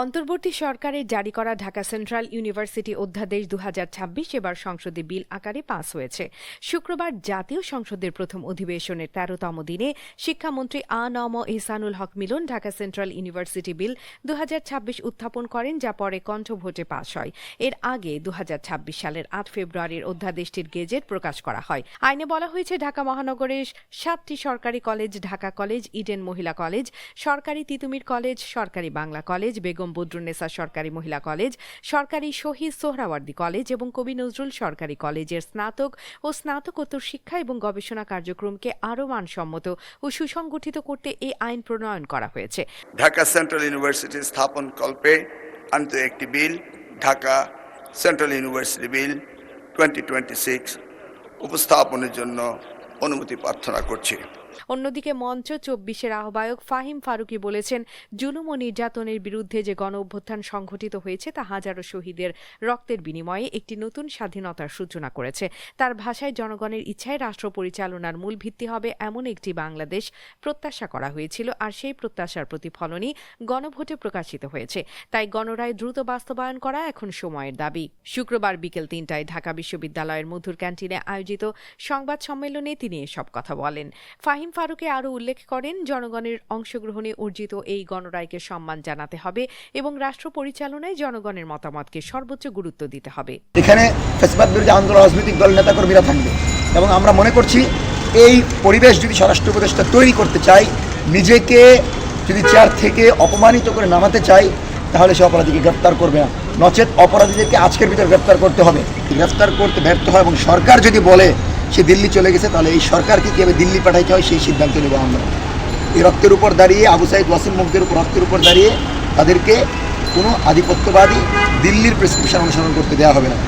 অন্তর্বর্তী সরকারের জারি করা ঢাকা সেন্ট্রাল ইউনিভার্সিটি অধ্যাদেশ ২০২৬ এবার সংসদে বিল আকারে পাস হয়েছে। শুক্রবার জাতীয় সংসদের প্রথম অধিবেশনের ১৩তম দিনে শিক্ষামন্ত্রী আ.ন.ম এহসানুল হক মিলন ঢাকা সেন্ট্রাল ইউনিভার্সিটি বিল ২০২৬ উত্থাপন করেন, যা পরে কণ্ঠভোটে পাস হয়। এর আগে ২০২৬ সালের ৮ ফেব্রুয়ারির অধ্যাদেশটির গেজেট প্রকাশ করা হয়। আইনে বলা হয়েছে, ঢাকা মহানগরের ৭টি সরকারি কলেজ, ঢাকা কলেজ, ইডেন মহিলা কলেজ, সরকারি তিতুমির কলেজ, সরকারি বাংলা কলেজ, বেগম বদরুন্নেসা সরকারি মহিলা কলেজ, সরকারি শহীদ সোহরাওয়ার্দী কলেজ এবং কবি নজরুল সরকারি কলেজের স্নাতক ও স্নাতকোত্তর শিক্ষা এবং গবেষণা কার্যক্রমকে আরও মানসম্মত ও সুসংগঠিত করতে এই আইন প্রণয়ন করা হয়েছে। ঢাকা সেন্ট্রাল ইউনিভার্সিটি স্থাপন কল্পে আনিত একটি বিল, ঢাকা সেন্ট্রাল ইউনিভার্সিটি বিল 2026 উপস্থাপনের জন্য অনুমতি প্রার্থনা করছি। অন্যদিকে মঞ্চ ২৪-এর আহ্বায়ক ফাহিম ফারুকী বলেছেন, জুলুম ও নির্যাতনের বিরুদ্ধে যে গণ অভ্যুত্থান সংঘটিত হয়েছে তা হাজারো শহীদের রক্তের বিনিময়ে একটি নতুন স্বাধীনতার সূচনা করেছে। তার ভাষায়, জনগণের ইচ্ছায় রাষ্ট্র পরিচালনার মূল ভিত্তি হবে এমন একটি বাংলাদেশ প্রত্যাশা করা হয়েছিল, আর সেই প্রত্যাশার প্রতিফলনই গণভোটে প্রকাশিত হয়েছে। তাই গণরায় দ্রুত বাস্তবায়ন করা এখন সময়ের দাবি। শুক্রবার বিকেল ৩টায় ঢাকা বিশ্ববিদ্যালয়ের মধুর ক্যান্টিনে আয়োজিত সংবাদ সম্মেলনে তিনি এসব কথা বলেন। ফাহিম ফারুকে আরও উল্লেখ করেন, জনগণের অংশগ্রহণে অর্জিত এই গণরায়কে সম্মান জানাতে হবে এবং রাষ্ট্র পরিচালনায় জনগণের মতামতকে সর্বোচ্চ গুরুত্ব দিতে হবে। এখানে ফ্যাসিবাদ বিরোধী আন্দোলন রাজনৈতিক দল নেতাকর্মীরা থাকবে এবং আমরা মনে করছি এই পরিবেশ যদি স্বরাষ্ট্র উপদেষ্টা তৈরি করতে চাই, নিজেকে যদি চেয়ার থেকে অপমানিত করে নামাতে চাই, তাহলে সে অপরাধীকে গ্রেফতার করবে না, নচেত অপরাধীদেরকে আজকের ভিতরে গ্রেফতার করতে হবে। গ্রেফতার করতে ব্যর্থ হয় এবং সরকার যদি বলে সে দিল্লি চলে গেছে, তাহলে এই সরকারকে কীভাবে দিল্লি পাঠাইতে হয় সেই সিদ্ধান্ত নেব আমরা। এই রক্তের উপর দাঁড়িয়ে, আবু সাইদ ওয়াসিম মুগ্ধের উপর রক্তের উপর দাঁড়িয়ে তাদেরকে কোনো আধিপত্যবাদী দিল্লির প্রেসক্রিপশন অনুসরণ করতে দেওয়া হবে না।